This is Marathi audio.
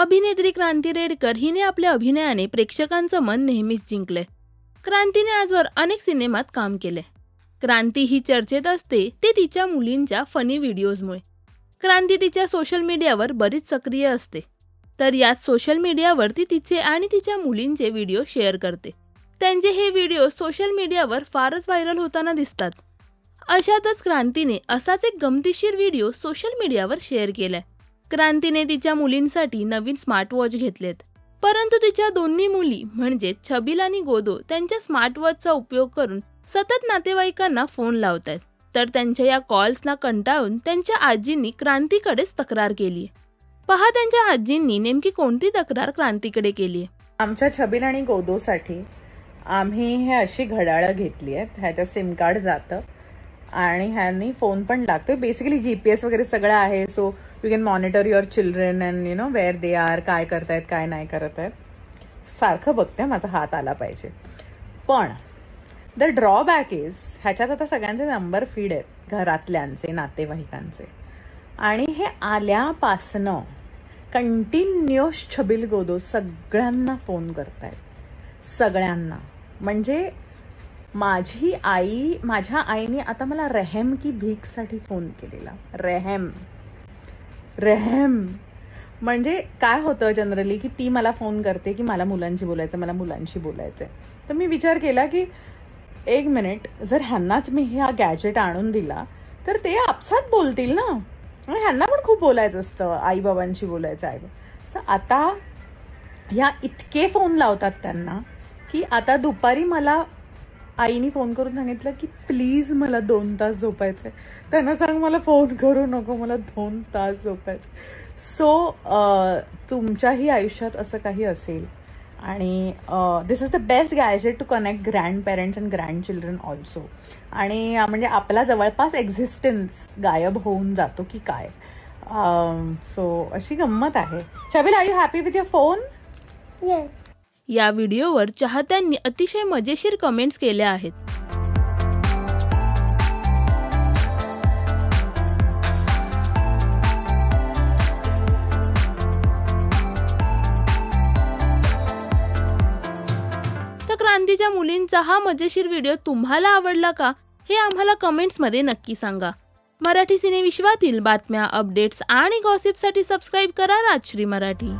अभिनेत्री क्रांती रेडकर हिने आपल्या अभिनयाने प्रेक्षकांचं मन नेहमीच जिंकलंय. क्रांतीने आजवर अनेक सिनेमात काम केले. क्रांती ही चर्चेत असते ते तिच्या मुलींच्या फनी व्हिडिओजमुळे. क्रांती तिच्या सोशल मीडियावर बरीच सक्रिय असते. तर याच सोशल मीडियावर ती तिचे आणि तिच्या मुलींचे व्हिडिओ शेअर करते. त्यांचे हे व्हिडिओ सोशल मीडियावर फारच व्हायरल होताना दिसतात. अशातच क्रांतीने असाच एक गमतीशीर व्हिडिओ सोशल मीडियावर शेअर केलाय. क्रांतीने तिच्या मुलींसाठी नवीन स्मार्टवॉच घेतलेत. परंतु तिच्या दोन्ही मुली म्हणजे छबिल आणि गोदो त्यांच्या स्मार्टवॉचचा उपयोग करून सतत नातेवाईकांना फोन लावतायत. तर त्यांच्या या कॉल्सला कंटाळून त्यांच्या आजींनी क्रांतीकडेच तक्रार केली. पहा त्यांच्या आजींनी नेमकी कोणती तक्रार क्रांतीकडे केली. आमच्या छबिल आणि गोदोसाठी आम्ही हे अशी घड्याळं घेतली आहेत. ह्याच्या सिम कार्ड जातं आणि ह्यांनी फोन पण लागतोय. बेसिकली GPS वगैरे सगळं आहे. So you can monitor your children and you know where they are, काय करतायत काय नाही करत आहेत. सारखं बघते, माझा हात आला पाहिजे. पण द ड्रॉबॅक इज ह्याच्यात आता सगळ्यांचे नंबर फीड आहेत, घरातल्यांचे, नातेवाईकांचे. आणि हे आल्यापासनं कंटिन्युअस छबिल गोदो सगळ्यांना फोन करतायत. सगळ्यांना म्हणजे माझ्या आईने आता मला रेहम की भीकसाठी फोन केलेला. रेहम म्हणजे काय होतं जनरली की ती मला फोन करते की मला मुलांशी बोलायचं. तर मी विचार केला की एक मिनिट, जर ह्यांनाच मी हा गॅजेट आणून दिला तर ते आपसात बोलतील ना. आणि ह्यांना पण खूप बोलायचं असतं, आई बाबांशी बोलायचं. आता ह्या इतके फोन लावतात त्यांना की आता दुपारी मला आईनी फोन करून सांगितलं की प्लीज मला 2 तास झोपायचंय. त्यांना सांग मला फोन करू नको, मला 2 तास झोपायचं. सो तुमच्याही आयुष्यात असं काही असेल आणि this is the best gadget to connect grandparents and grandchildren also. आणि म्हणजे आपला जवळपास एक्झिस्टन्स गायब होऊन जातो की काय. सो अशी गंमत आहे. Chhabil, are you happy with your phone? Yes. या व्हिडिओवर चाहत्यांनी अतिशय मजेशीर कमेंट्स केल्या आहेत. तर क्रांतीच्या मुलींचा हा मजेशीर व्हिडिओ तुम्हाला आवडला का हे आम्हाला कमेंट्समध्ये नक्की सांगा. मराठी सिने विश्वातील बातम्या, अपडेट्स आणि गॉसिपसाठी सबस्क्राईब करा राजश्री मराठी.